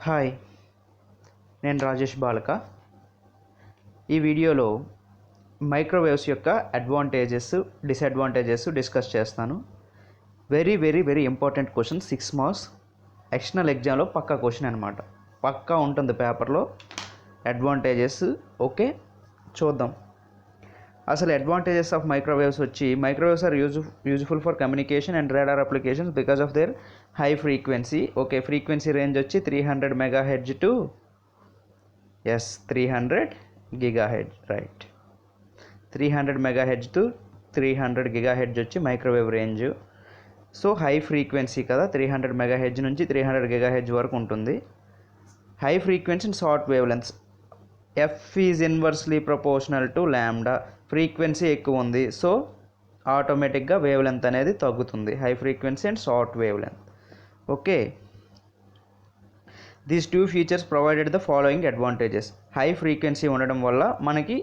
Hi, నేను రాజేష్ బాలక. ఈ వీడియోలో మైక్రోవేవ్స్ యొక్క అడ్వాంటేజెస్, డిసడ్వాంటేజెస్ డిస్కస్ చేస్తాను. Very very very important question, 6 marks external ఎగ్జామ్లో పక్కా క్వశ్చన్ అనమాట. పక్కా ఉంటుంది పేపర్లో అడ్వాంటేజెస్. ఓకే, చూద్దాం. అసలు అడ్వాంటేజెస్ ఆఫ్ మైక్రోవేవ్స్ వచ్చి, microwaves are useful for communication and radar applications because of their high frequency. Okay, frequency range వచ్చి 300 megahertz to 300 gigahertz, right. 300 megahertz to 300 gigahertz వచ్చి microwave range. So high frequency కదా, 300 megahertz నుంచి 300 gigahertz వరకు ఉంటుంది. High frequency and short wavelengths. F is inversely proportional to lambda. Frequency ఎక్కువ ఉంది, so ఆటోమేటిక్గా wavelength అనేది తగ్గుతుంది. High frequency and short wave length. Okay, these two features provided the following advantages. High frequency ఉండడం వల్ల మనకి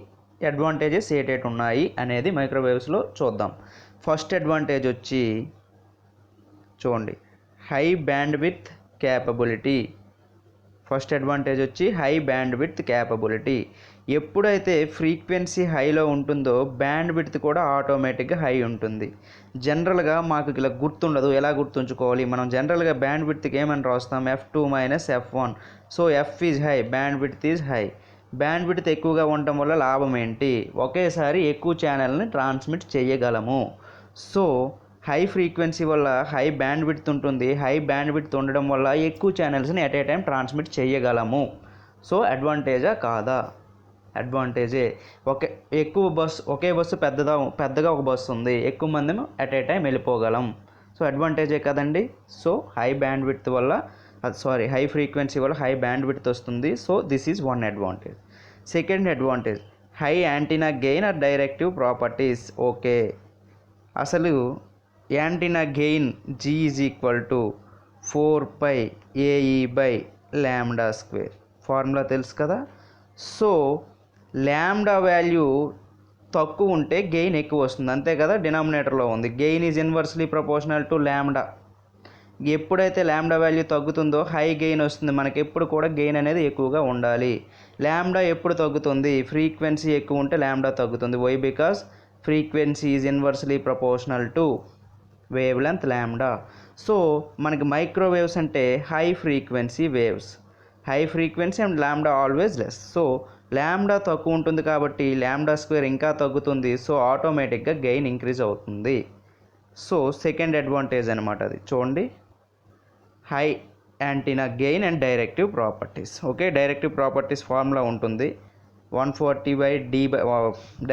advantages ఏటేటి ఉన్నాయి అనేది మైక్రోవేవ్స్లో చూద్దాం. ఫస్ట్ అడ్వాంటేజ్ వచ్చి చూడండి, high band width capability. First advantage వచ్చి హై బ్యాండ్ విడ్త్ క్యాపబిలిటీ. ఎప్పుడైతే ఫ్రీక్వెన్సీ హైలో ఉంటుందో బ్యాండ్ విడ్త్ కూడా ఆటోమేటిక్గా హై ఉంటుంది. జనరల్గా మాకు ఇలా గుర్తుండదు, ఎలా గుర్తుంచుకోవాలి? మనం జనరల్గా బ్యాండ్ విడ్త్కి ఏమని రాస్తాం? F2 - F1. So F is high, band width is high. Band width ఎక్కువగా ఉండటం వల్ల లాభం ఏంటి? ఒకేసారి ఎక్కువ ఛానల్ని ట్రాన్స్మిట్ చేయగలము. సో హై ఫ్రీక్వెన్సీ వల్ల హై బ్యాండ్ విడ్త్ ఉంటుంది. హై బ్యాండ్ విడ్త్ ఉండడం వల్ల ఎక్కువ ఛానల్స్ని ఎట్ ఏ టైం ట్రాన్స్మిట్ చేయగలము. సో అడ్వాంటేజా కాదా? అడ్వాంటేజే. ఒకే బస్సు పెద్దగా ఒక బస్సు ఉంది, ఎక్కువ మందిని ఎట్ ఏ టైం వెళ్ళిపోగలం. సో అడ్వాంటేజే కదండి. సో హై బ్యాండ్ విడ్త్ వల్ల హై ఫ్రీక్వెన్సీ వల్ల హై బ్యాండ్ విడ్త్ వస్తుంది. So this is one advantage. Second advantage, high antenna gain or directive properties. Okay, అసలు antenna gain G is equal to 4πAE/λ². Formula తెలుసు కదా. So ల్యాండా value తక్కువ ఉంటే gain ఎక్కువ వస్తుంది, అంతే కదా. డినామినేటర్లో ఉంది. Gain is inversely proportional to ల్యాండా. ఎప్పుడైతే ల్యాండా వాల్యూ తగ్గుతుందో హై గెయిన్ వస్తుంది. మనకి ఎప్పుడు కూడా గెయిన్ అనేది ఎక్కువగా ఉండాలి. ల్యాండా ఎప్పుడు తగ్గుతుంది? ఫ్రీక్వెన్సీ ఎక్కువ ఉంటే ల్యాండా తగ్గుతుంది. Why? Because frequency is inversely proportional to wave length lambda. So మనకి మైక్రోవేవ్స్ అంటే high frequency waves. High frequency and lambda always less. So lambda తక్కువ ఉంటుంది కాబట్టి λ² ఇంకా తగ్గుతుంది. సో ఆటోమేటిక్గా గెయిన్ ఇంక్రీజ్ అవుతుంది. సో సెకండ్ అడ్వాంటేజ్ అనమాట అది. చూడండి, high antenna gain and directive properties. Okay, directive properties formula ఉంటుంది. 140/d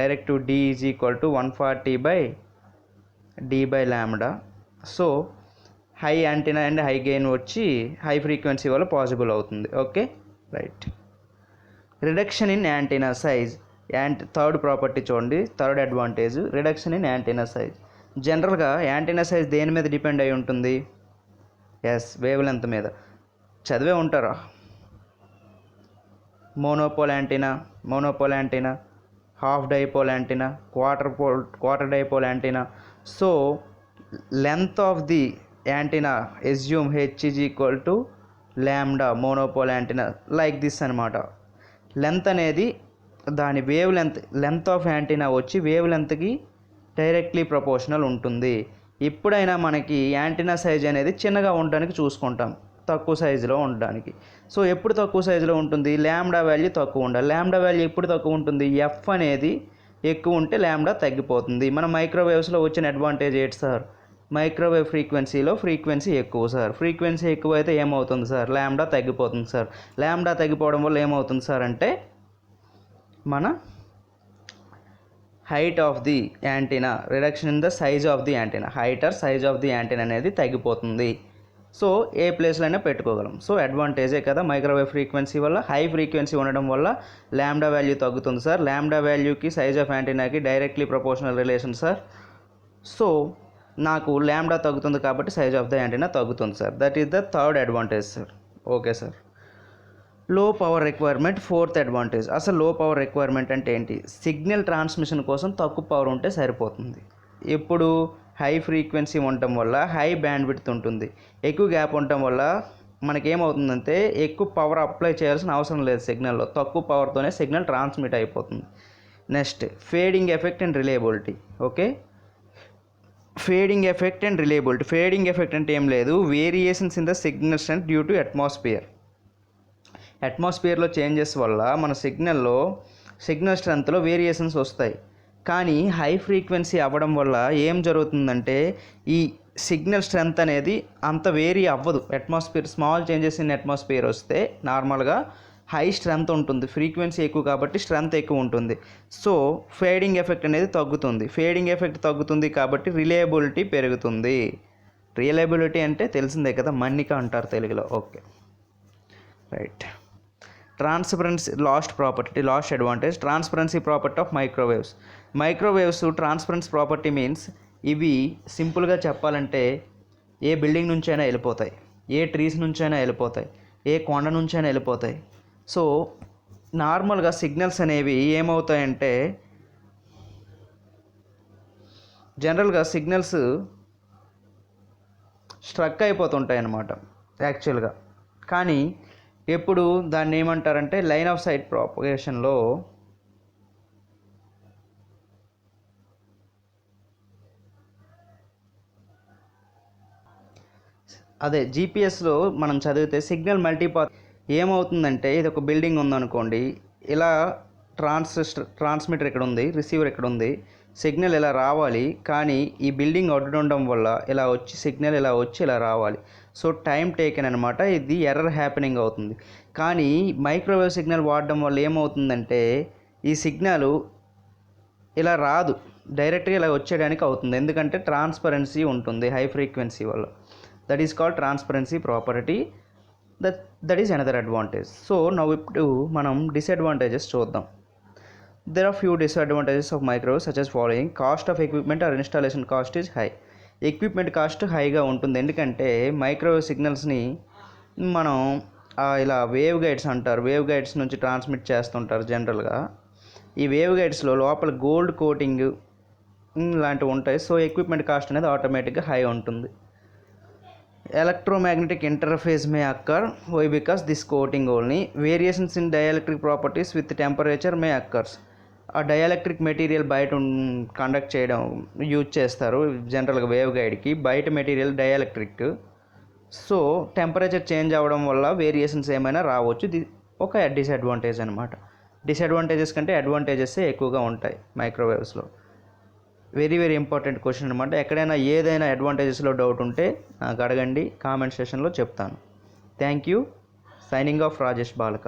directive D is equal to 140/d/λ. So high antenna and high gain వచ్చి హై ఫ్రీక్వెన్సీ వల్ల possible అవుతుంది. Okay, right. Reduction in antenna size. Third property చూడండి, third advantage, reduction in antenna size. జనరల్గా antenna size దేని మీద depend అయి ఉంటుంది? Wave length మీద. చదివే ఉంటారా? Monopole antenna, half dipole antenna, quarter dipole antenna. So length of the antenna assume H is equal to λ monopole antenna, like this అనమాట. Length అనేది దాని వేవ్ లెంత్ ఆఫ్ యాంటీనా వచ్చి వేవ్ లెంత్కి డైరెక్ట్లీ ప్రపోర్షనల్ ఉంటుంది. ఎప్పుడైనా మనకి యాంటీనా సైజ్ అనేది చిన్నగా ఉండడానికి చూసుకుంటాం, తక్కువ సైజులో ఉండడానికి. సో ఎప్పుడు తక్కువ సైజులో ఉంటుంది? ల్యాండా వాల్యూ తక్కువ ఉండాలి. ల్యాండా వాల్యూ ఎప్పుడు తక్కువ ఉంటుంది? ఎఫ్ అనేది ఎక్కువ ఉంటే ల్యాండా తగ్గిపోతుంది. మన మైక్రోవేవ్స్లో వచ్చిన అడ్వాంటేజ్ ఏంటి సార్? మైక్రోవేవ్ ఫ్రీక్వెన్సీలో ఫ్రీక్వెన్సీ ఎక్కువ సార్. ఫ్రీక్వెన్సీ ఎక్కువ అయితే ఏమవుతుంది సార్? ల్యాండా తగ్గిపోతుంది సార్. ల్యాండా తగ్గిపోవడం వల్ల ఏమవుతుంది సార్ అంటే మన height of the antenna, reduction in the size of the antenna, height or size of the antenna అనేది తగ్గిపోతుంది. సో ఏ ప్లేస్లో అయినా పెట్టుకోగలం. సో అడ్వాంటేజే కదా. మైక్రోవేవ్ ఫ్రీక్వెన్సీ వల్ల హై ఫ్రీక్వెన్సీ ఉండడం వల్ల ల్యాండా వాల్యూ తగ్గుతుంది సార్. ల్యాండా వాల్యూకి సైజ్ ఆఫ్ యాంటీనాకి directly proportional relation sir. So నాకు ల్యాండా తగ్గుతుంది కాబట్టి సైజ్ ఆఫ్ ద యాంటీనా తగ్గుతుంది sir. That is the third advantage sir. Okay sir. Low power requirement, fourth advantage. అసలు లో పవర్ రిక్వైర్మెంట్ అంటే ఏంటి? Signal transmission కోసం తక్కువ పవర్ ఉంటే సరిపోతుంది. ఎప్పుడు హై ఫ్రీక్వెన్సీ ఉండటం వల్ల హై బ్యాండ్ విడ్త్ ఉంటుంది, ఎక్కువ గ్యాప్ ఉండటం వల్ల మనకేమవుతుందంటే ఎక్కువ పవర్ అప్లై చేయాల్సిన అవసరం లేదు సిగ్నల్లో, తక్కువ పవర్తోనే సిగ్నల్ ట్రాన్స్మిట్ అయిపోతుంది. Next fading effect and reliability. Okay, fading effect and reliability. Fading effect అంటే ఏం లేదు, variations in the signal strength due to అట్మాస్ఫియర్లో చేంజెస్ వల్ల మన సిగ్నల్ స్ట్రెంత్లో వేరియేషన్స్ వస్తాయి. కానీ హై ఫ్రీక్వెన్సీ అవ్వడం వల్ల ఏం జరుగుతుందంటే ఈ సిగ్నల్ స్ట్రెంత్ అనేది అంత వేరీ అవ్వదు. స్మాల్ చేంజెస్ ఇన్ అట్మాస్ఫియర్ వస్తే నార్మల్గా హై స్ట్రెంత్ ఉంటుంది, ఫ్రీక్వెన్సీ ఎక్కువ కాబట్టి స్ట్రెంత్ ఎక్కువ ఉంటుంది. సో ఫేడింగ్ ఎఫెక్ట్ అనేది తగ్గుతుంది. ఫేడింగ్ ఎఫెక్ట్ తగ్గుతుంది కాబట్టి రిలయబిలిటీ పెరుగుతుంది. రిలయబిలిటీ అంటే తెలిసిందే కదా, మన్నిక అంటారు తెలుగులో. Okay, right. Transparency last advantage, transparency property of microwaves transparency property means ఇవి సింపుల్గా చెప్పాలంటే ఏ బిల్డింగ్ నుంచైనా వెళ్ళిపోతాయి, ఏ ట్రీస్ నుంచైనా వెళ్ళిపోతాయి, ఏ కొండ నుంచైనా వెళ్ళిపోతాయి. సో నార్మల్గా సిగ్నల్స్ అనేవి ఏమవుతాయంటే జనరల్గా సిగ్నల్స్ స్ట్రక్ అయిపోతుంటాయి అన్నమాట యాక్చువల్గా. కానీ ఎప్పుడు దాన్ని ఏమంటారంటే లైన్ ఆఫ్ సైట్ ప్రాపగేషన్లో అదే జీపీఎస్లో మనం చదివితే సిగ్నల్ మల్టీపాత్ ఏమవుతుందంటే ఇది ఒక బిల్డింగ్ ఉందనుకోండి, ఇలా ట్రాన్స్మిటర్ ఇక్కడ ఉంది, రిసీవర్ ఇక్కడ ఉంది, సిగ్నల్ ఇలా రావాలి. కానీ ఈ బిల్డింగ్ అడ్డు ఉండడం వల్ల ఇలా వచ్చి సిగ్నల్ ఇలా వచ్చి ఇలా రావాలి. సో టైం టేకెన్ అనమాట, ఇది ఎర్రర్ హ్యాపెనింగ్ అవుతుంది. కానీ మైక్రోవేవ్ సిగ్నల్ వాడడం వల్ల ఏమవుతుందంటే ఈ సిగ్నల్ ఇలా రాదు, డైరెక్ట్గా ఇలా వచ్చేయడానికి అవుతుంది. ఎందుకంటే ట్రాన్స్పరెన్సీ ఉంటుంది హై ఫ్రీక్వెన్సీ వల్ల. That is called transparency property. That is another advantage. So now ఇప్పుడు మనం డిసడ్వాంటేజెస్ చూద్దాం. There are few disadvantages of microwave such as following. Cost of equipment or installation cost is high. Equipment cost హైగా ఉంటుంది. ఎందుకంటే microwave సిగ్నల్స్ని మనం ఇలా wave guides అంటారు, వేవ్ గైడ్స్ నుంచి ట్రాన్స్మిట్ చేస్తుంటారు జనరల్గా. ఈ వేవ్ గైడ్స్లో లోపల గోల్డ్ కోటింగ్ లాంటివి ఉంటాయి. సో ఎక్విప్మెంట్ కాస్ట్ అనేది ఆటోమేటిక్గా హై ఉంటుంది. Electromagnetic interface may occur why because this coating only. Variations in dielectric properties with temperature may occurs. ఆ డైఎలక్ట్రిక్ మెటీరియల్ బయట కండక్ట్ చేయడం యూజ్ చేస్తారు జనరల్గా వేవ్ గైడ్కి, బయట material dielectric. So temperature change అవ్వడం వల్ల వేరియేషన్స్ ఏమైనా రావచ్చు. ఒక డిసడ్వాంటేజ్ అనమాట. డిసడ్వాంటేజెస్ కంటే అడ్వాంటేజెస్ ఎక్కువగా ఉంటాయి మైక్రోవేవ్స్లో. వెరీ వెరీ ఇంపార్టెంట్ క్వశ్చన్ అనమాట. ఎక్కడైనా ఏదైనా అడ్వాంటేజెస్లో డౌట్ ఉంటే నాకు అడగండి, కామెంట్ సెషన్లో చెప్తాను. Thank you. Signing off Rajesh బాలక.